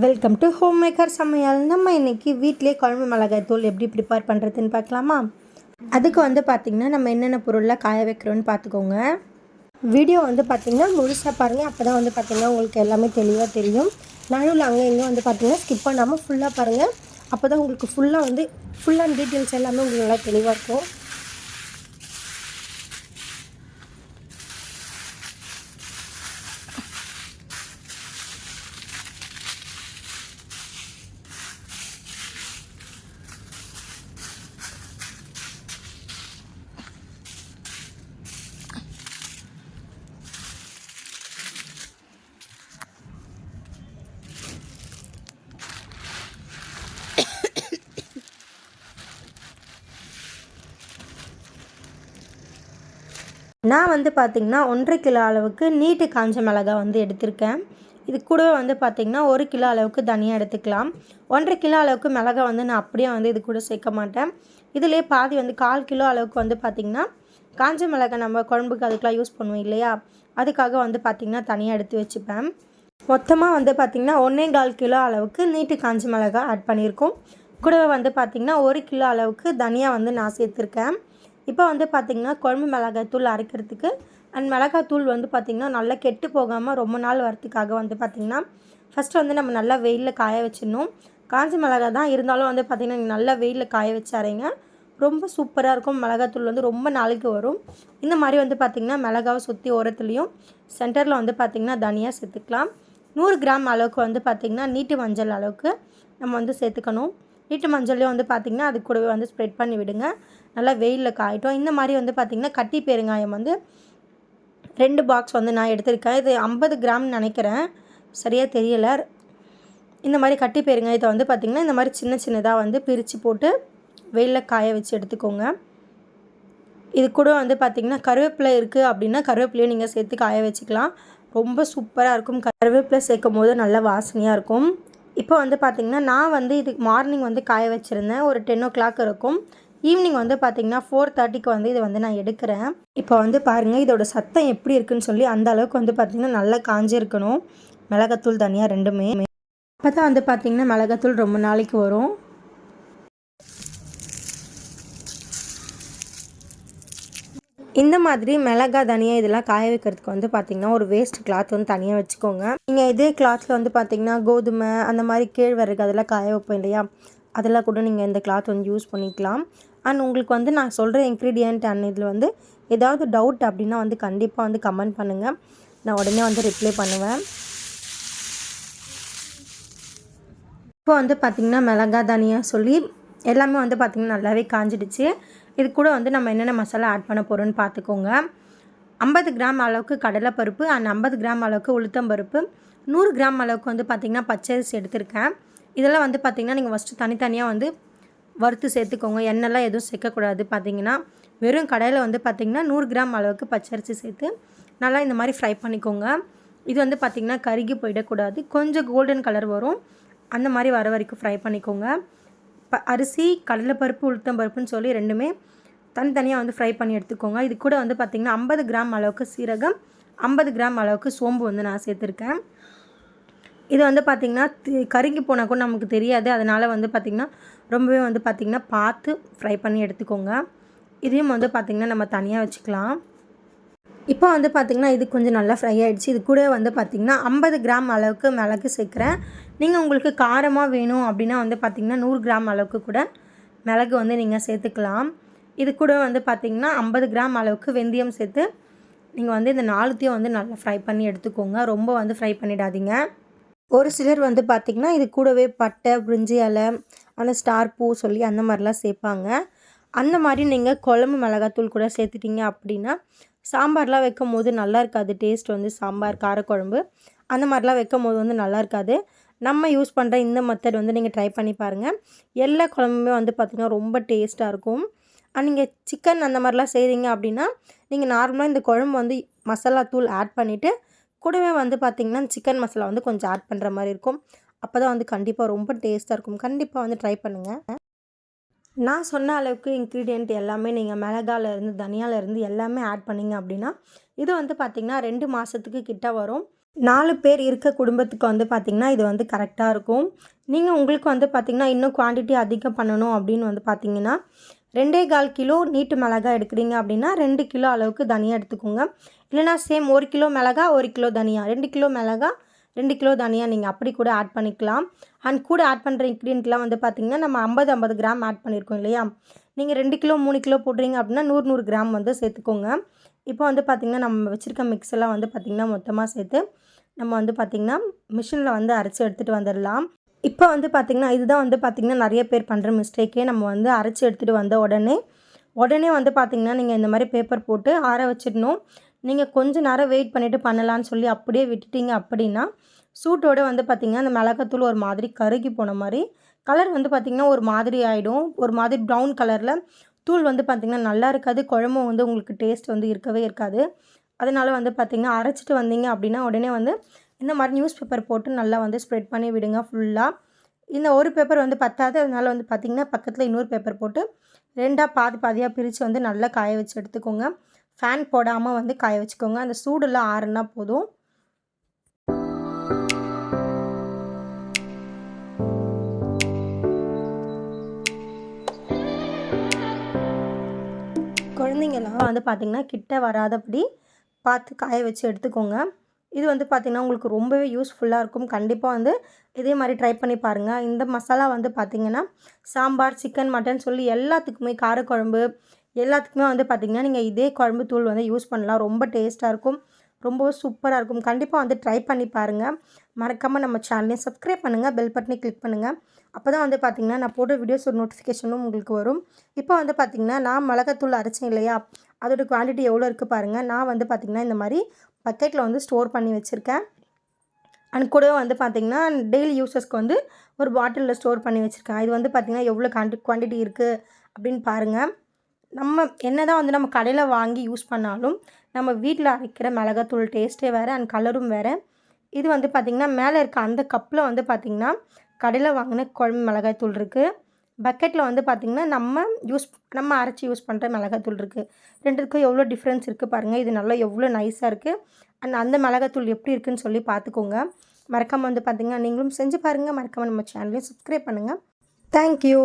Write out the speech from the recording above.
Welcome to home maker சமையல். நம்ம இன்றைக்கி வீட்டிலே குழம்பு மிளகாய் தூள் எப்படி ப்ரிப்பேர் பண்ணுறதுன்னு பார்க்கலாமா? அதுக்கு பார்த்திங்கன்னா நம்ம என்னென்ன பொருளில் காய வைக்கிறோன்னு பார்த்துக்கோங்க. வீடியோ பார்த்திங்கன்னா முழுசாக பாருங்கள். அப்போ தான் பார்த்திங்கன்னா உங்களுக்கு எல்லாமே தெளிவாக தெரியும். நடுவில் அங்கே இங்கே பார்த்திங்கன்னா ஸ்கிப் பண்ணாமல் ஃபுல்லாக பாருங்கள். அப்போ தான் உங்களுக்கு ஃபுல்லாக டீட்டெயில்ஸ் எல்லாமே உங்களுக்கு நல்லா தெளிவாக இருக்கும். நான் பார்த்திங்கன்னா 1.5 கிலோ அளவுக்கு நீட்டு காஞ்ச மிளகாய் எடுத்திருக்கேன். இது கூடவே பார்த்திங்கன்னா 1 கிலோ அளவுக்கு தனியாக எடுத்துக்கலாம். 1.5 கிலோ அளவுக்கு மிளகாய் நான் அப்படியே இது கூட சேர்க்க மாட்டேன். இதிலே பாதி 1/4 கிலோ அளவுக்கு பார்த்திங்கன்னா காஞ்ச மிளகாய் நம்ம குழம்புக்கு அதுக்கெலாம் யூஸ் பண்ணுவோம் இல்லையா, அதுக்காக பார்த்திங்கன்னா தனியாக எடுத்து வச்சுப்பேன். மொத்தமாக பார்த்திங்கன்னா 1.25 கிலோ அளவுக்கு நீட்டு காஞ்ச மிளகாய் ஆட் பண்ணியிருக்கோம். கூடவே பார்த்திங்கன்னா 1 கிலோ அளவுக்கு தனியாக நான் சேர்த்துருக்கேன். இப்போ பார்த்திங்கன்னா குழம்பு மிளகாய் தூள் அரைக்கிறதுக்கு அண்ட் மிளகாய் தூள் பார்த்திங்கன்னா நல்லா கெட்டு போகாமல் ரொம்ப நாள் வரத்துக்காக பார்த்திங்கன்னா ஃபஸ்ட்டு நம்ம நல்லா வெயிலில் காய வச்சிடணும். காஞ்ச மிளகாய் தான் இருந்தாலும் பார்த்திங்கன்னா நீங்கள் நல்லா வெயிலில் காய வச்சு அரைங்க. ரொம்ப சூப்பராக இருக்கும். மிளகாய் தூள் ரொம்ப நாளைக்கு வரும். இந்த மாதிரி பார்த்திங்கன்னா மிளகாவை சுற்றி ஓரத்துலேயும் சென்டரில் பார்த்திங்கன்னா தனியாக சேர்த்துக்கலாம். 100 கிராம் அளவுக்கு பார்த்திங்கன்னா நீட்டு மஞ்சள் அளவுக்கு நம்ம சேர்த்துக்கணும். நீட்டு மஞ்சள்லேயும் பார்த்திங்கன்னா அது கூடவே ஸ்ப்ரெட் பண்ணி விடுங்க. நல்லா வெயிலில் காயட்டும். இந்த மாதிரி பார்த்திங்கன்னா கட்டி பெருங்காயம் 2 பாக்ஸ் நான் எடுத்திருக்கேன். இது 50 கிராம்னு நினைக்கிறேன், சரியாக தெரியலை. இந்த மாதிரி கட்டி பெருங்காயத்தை பார்த்திங்கன்னா இந்த மாதிரி சின்ன சின்னதாக பிரித்து போட்டு வெயிலில் காய வச்சு எடுத்துக்கோங்க. இது கூட பார்த்திங்கன்னா கருவேப்பிலை இருக்குது அப்படின்னா கருவேப்பிலையும் நீங்கள் சேர்த்து காய வச்சுக்கலாம். ரொம்ப சூப்பராக இருக்கும். கருவேப்பிலை சேர்க்கும் போது நல்ல வாசனையாக இருக்கும். இப்போ பார்த்திங்கன்னா நான் இது மார்னிங் காய வச்சுருந்தேன். ஒரு 10 o'clock இருக்கும். ஈவினிங் பார்த்திங்கன்னா 4:30க்கு இது நான் எடுக்கிறேன். இப்போ பாருங்கள் இதோட சத்தம் எப்படி இருக்குன்னு சொல்லி அந்த அளவுக்கு பார்த்திங்கன்னா நல்லா காஞ்சிருக்கணும். மிளகாத்தூள் தனியாக ரெண்டுமே. அப்போ தான் பார்த்திங்கன்னா மிளகாத்தூள் ரொம்ப நாளைக்கு வரும். இந்த மாதிரி மிளகாய் தனியாக இதெல்லாம் காய வைக்கிறதுக்கு பார்த்திங்கன்னா ஒரு வேஸ்ட் கிளாத் தனியாக வச்சுக்கோங்க. நீங்கள் இதே கிளாத்தில் பார்த்திங்கன்னா கோதுமை அந்த மாதிரி கேழ்வரகு அதெல்லாம் காய வைப்போம் இல்லையா, அதெல்லாம் கூட நீங்கள் இந்த கிளாத் யூஸ் பண்ணிக்கலாம். அண்ட் உங்களுக்கு நான் சொல்கிற இன்க்ரீடியன்ட் அண்ட் இதில் ஏதாவது டவுட் அப்படின்னா கண்டிப்பாக கமெண்ட் பண்ணுங்கள். நான் உடனே ரிப்ளை பண்ணுவேன். இப்போ பார்த்திங்கன்னா மிளகாய் தனியாக சொல்லி எல்லாமே பார்த்திங்கன்னா நல்லாவே காஞ்சிடுச்சு. இது கூட நம்ம என்னென்ன மசாலா ஆட் பண்ண போகிறோன்னு பார்த்துக்கோங்க. 50 கிராம் அளவுக்கு கடலைப்பருப்பு அண்ட் 50 கிராம் அளவுக்கு உளுத்தம்பருப்பு, 100 கிராம் அளவுக்கு பார்த்திங்கன்னா பச்சரிசி எடுத்திருக்கேன். இதெல்லாம் பார்த்திங்கன்னா நீங்கள் ஃபஸ்ட்டு தனித்தனியாக வறுத்து சேர்த்துக்கோங்க. எண்ணெய்லாம் எதுவும் சேர்க்கக்கூடாது. பார்த்திங்கன்னா வெறும் கடையில் பார்த்திங்கன்னா 100 கிராம் அளவுக்கு பச்சரிசி சேர்த்து நல்லா இந்த மாதிரி ஃப்ரை பண்ணிக்கோங்க. இது பார்த்திங்கன்னா கருகி போயிடக்கூடாது. கொஞ்சம் கோல்டன் கலர் வரும், அந்த மாதிரி வர வரைக்கும் ஃப்ரை பண்ணிக்கோங்க. அரிசி, கடலைப்பருப்பு, உளுத்தம்பருப்புன்னு சொல்லி ரெண்டுமே தனித்தனியாக ஃப்ரை பண்ணி எடுத்துக்கோங்க. இது கூட பார்த்திங்கன்னா 50 கிராம் அளவுக்கு சீரகம், 50 கிராம் அளவுக்கு சோம்பு நான் சேர்த்துருக்கேன். இது பார்த்திங்கன்னா கருகி போனால் கூட நமக்கு தெரியாது. அதனால் பார்த்திங்கன்னா ரொம்பவே பார்த்திங்கன்னா பார்த்து ஃப்ரை பண்ணி எடுத்துக்கோங்க. இதையும் பார்த்திங்கன்னா நம்ம தனியாக வச்சுக்கலாம். இப்போ பார்த்திங்கன்னா இது கொஞ்சம் நல்லா ஃப்ரை ஆகிடுச்சு. இது கூட பார்த்திங்கன்னா 50 கிராம் அளவுக்கு மிளகு சேர்க்குறேன். நீங்கள் உங்களுக்கு காரமாக வேணும் அப்படின்னா பார்த்திங்கன்னா 100 கிராம் அளவுக்கு கூட மிளகு நீங்கள் சேர்த்துக்கலாம். இது கூட பார்த்திங்கன்னா 50 கிராம் அளவுக்கு வெந்தயம் சேர்த்து நீங்கள் இந்த 4த்தையும் நல்லா ஃப்ரை பண்ணி எடுத்துக்கோங்க. ரொம்ப ஃப்ரை பண்ணிடாதீங்க. ஒரு சிலர் பார்த்திங்கன்னா இது கூடவே பட்டை, பிரிஞ்சி இலை, அந்த ஸ்டார் பூ சொல்லி அந்த மாதிரிலாம் சேர்ப்பாங்க. அந்த மாதிரி நீங்கள் குழம்பு மிளகாத்தூள் கூட சேர்த்துட்டிங்க அப்படின்னா சாம்பார்லாம் வைக்கும் போது நல்லா இருக்காது. டேஸ்ட் சாம்பார், காரக்குழம்பு அந்த மாதிரிலாம் வைக்கும் போது நல்லா இருக்காது. நம்ம யூஸ் பண்ணுற இந்த மெத்தட் நீங்கள் ட்ரை பண்ணி பாருங்கள். எல்லா குழம்புமே பார்த்திங்கன்னா ரொம்ப டேஸ்ட்டாக இருக்கும். நீங்கள் சிக்கன் அந்த மாதிரிலாம் செய்கிறீங்க அப்படின்னா நீங்கள் நார்மலாக இந்த குழம்பு மசாலா தூள் ஆட் பண்ணிவிட்டு கூடவே பார்த்திங்கன்னா சிக்கன் மசாலா கொஞ்சம் ஆட் பண்ணுற மாதிரி இருக்கும். அப்போ தான் கண்டிப்பாக ரொம்ப டேஸ்ட்டாக இருக்கும். கண்டிப்பாக ட்ரை பண்ணுங்கள். நான் சொன்ன அளவுக்கு இன்க்ரீடியண்ட் எல்லாமே நீங்கள் மிளகாலேருந்து தனியாலேருந்து எல்லாமே ஆட் பண்ணிங்க அப்படின்னா இது பார்த்திங்கன்னா 2 மாதத்துக்கு கிட்ட வரும். 4 பேர் இருக்க குடும்பத்துக்கு வந்து பார்த்திங்கன்னா இது வந்து கரெக்டாக இருக்கும். நீங்கள் உங்களுக்கு வந்து பார்த்திங்கன்னா இன்னும் குவான்டிட்டி அதிகம் பண்ணணும் அப்படின்னு வந்து பார்த்திங்கன்னா 2.25 கிலோ நீட்டு மிளகாய் எடுக்கிறீங்க அப்படின்னா 2 கிலோ அளவுக்கு தனியா எடுத்துக்கோங்க. இல்லைனா சேம் 1 கிலோ மிளகா 1 கிலோ தனியா, 2 கிலோ மிளகா 2 கிலோ தனியா நீங்கள் அப்படி கூட ஆட் பண்ணிக்கலாம். அண்ட் கூட ஆட் பண்ணுற இன்க்ரீடியன்ட்லாம் வந்து பார்த்திங்கன்னா நம்ம 50 கிராம் ஆட் பண்ணியிருக்கோம் இல்லையா? நீங்கள் 2 கிலோ 3 கிலோ போடுறீங்க அப்படின்னா 100 கிராம் வந்து சேர்த்துக்கோங்க. இப்போ வந்து பார்த்திங்கன்னா நம்ம வச்சுருக்க மிக்ஸ் எல்லாம் வந்து பார்த்திங்கன்னா மொத்தமாக சேர்த்து நம்ம வந்து பார்த்திங்கன்னா மிஷினில் வந்து அரைச்சி எடுத்துகிட்டு வந்துடலாம். இப்போ வந்து பார்த்திங்கன்னா இதுதான் வந்து பார்த்திங்கன்னா நிறைய பேர் பண்ணுற மிஸ்டேக்கே. நம்ம வந்து அரைச்சி எடுத்துகிட்டு வந்த உடனே வந்து பார்த்திங்கன்னா நீங்கள் இந்த மாதிரி பேப்பர் போட்டு ஆற வச்சிடணும். நீங்கள் கொஞ்ச நேரம் வெயிட் பண்ணிவிட்டு பண்ணலான்னு சொல்லி அப்படியே விட்டுட்டீங்க அப்படின்னா சூட்டோடு வந்து பார்த்திங்கன்னா அந்த மிளகாத்தூள் ஒரு மாதிரி கருகி போன மாதிரி கலர் வந்து பார்த்திங்கன்னா ஒரு மாதிரி ஆகிடும். ஒரு மாதிரி ப்ரௌன் கலரில் தூள் வந்து பார்த்திங்கன்னா நல்லா இருக்காது. குழம்பும் வந்து உங்களுக்கு டேஸ்ட் வந்து இருக்கவே இருக்காது. அதனால் வந்து பார்த்திங்கன்னா அரைச்சிட்டு வந்தீங்க அப்படின்னா உடனே வந்து இந்த மாதிரி நியூஸ் பேப்பர் போட்டு நல்லா வந்து ஸ்ப்ரெட் பண்ணி விடுங்க ஃபுல்லாக. இந்த ஒரு பேப்பர் வந்து பத்தாது. அதனால் வந்து பார்த்திங்கன்னா பக்கத்தில் இன்னொரு பேப்பர் போட்டு 2ஆக பாதியாக பிரித்து வந்து நல்லா காய வச்சு எடுத்துக்கோங்க. ஃபேன் போடாமல் வந்து காய வச்சுக்கோங்க. அந்த சூடெல்லாம் ஆறுனா போதும். குழந்தைங்கலாம் வந்து பார்த்திங்கன்னா கிட்ட வராதபடி பார்த்து காய வச்சு எடுத்துக்கோங்க. இது வந்து பார்த்திங்கன்னா உங்களுக்கு ரொம்பவே யூஸ்ஃபுல்லாக இருக்கும். கண்டிப்பாக வந்து இதே மாதிரி ட்ரை பண்ணி பாருங்கள். இந்த மசாலா வந்து பார்த்திங்கன்னா சாம்பார், சிக்கன், மட்டன் சொல்லி எல்லாத்துக்குமே காரக்குழம்பு எல்லாத்துக்குமே வந்து பார்த்திங்கன்னா நீங்கள் இதே குழம்பு தூள் வந்து யூஸ் பண்ணலாம். ரொம்ப டேஸ்ட்டாக இருக்கும். ரொம்பவும் சூப்பராக இருக்கும். கண்டிப்பாக வந்து ட்ரை பண்ணி பாருங்கள். மறக்காமல் நம்ம சேனலையும் சப்ஸ்கிரைப் பண்ணுங்கள். பெல் பட்டனை கிளிக் பண்ணுங்கள். அப்போ தான் வந்து பார்த்திங்கன்னா நான் போடுற வீடியோஸ் ஒரு நோட்டிஃபிகேஷனும் உங்களுக்கு வரும். இப்போ வந்து பார்த்திங்கன்னா நான் மிளகாத்தூள் அரைச்சேன் இல்லையா, அதோடய குவான்டிட்டி எவ்வளோ இருக்குது பாருங்கள். நான் வந்து பார்த்திங்கன்னா இந்த மாதிரி பக்கெட்டில் வந்து ஸ்டோர் பண்ணி வச்சுருக்கேன். அண்ட் கூடவே வந்து பார்த்திங்கன்னா டெய்லி யூஸஸ்க்கு வந்து ஒரு பாட்டிலில் ஸ்டோர் பண்ணி வச்சுருக்கேன். இது வந்து பார்த்திங்கன்னா எவ்வளோ குவான்டிட்டி இருக்குது அப்படின்னு பாருங்கள். நம்ம என்ன தான் வந்து நம்ம கடையில் வாங்கி யூஸ் பண்ணாலும் நம்ம வீட்டில் அரைக்கிற மிளகாத்தூள் டேஸ்ட்டே வேறு அண்ட் கலரும் வேறு. இது வந்து பார்த்திங்கன்னா மேலே இருக்க அந்த கப்பில் வந்து பார்த்திங்கன்னா கடையில் வாங்கின குழம்பு மிளகாய்த்தூள் இருக்குது. பக்கெட்டில் வந்து பார்த்திங்கன்னா நம்ம அரைச்சி யூஸ் பண்ணுற மிளகாத்தூள் இருக்குது. ரெண்டுக்கும் எவ்வளோ டிஃப்ரென்ஸ் இருக்குது பாருங்கள். இது நல்லா எவ்வளோ நைஸாக இருக்குது. அண்ட் அந்த மிளகாத்தூள் எப்படி இருக்குதுன்னு சொல்லி பார்த்துக்கோங்க. மறக்காமல் வந்து பார்த்திங்கன்னா நீங்களும் செஞ்சு பாருங்கள். மறக்காமல் நம்ம சேனலையும் சப்ஸ்கிரைப் பண்ணுங்கள். தேங்க்யூ.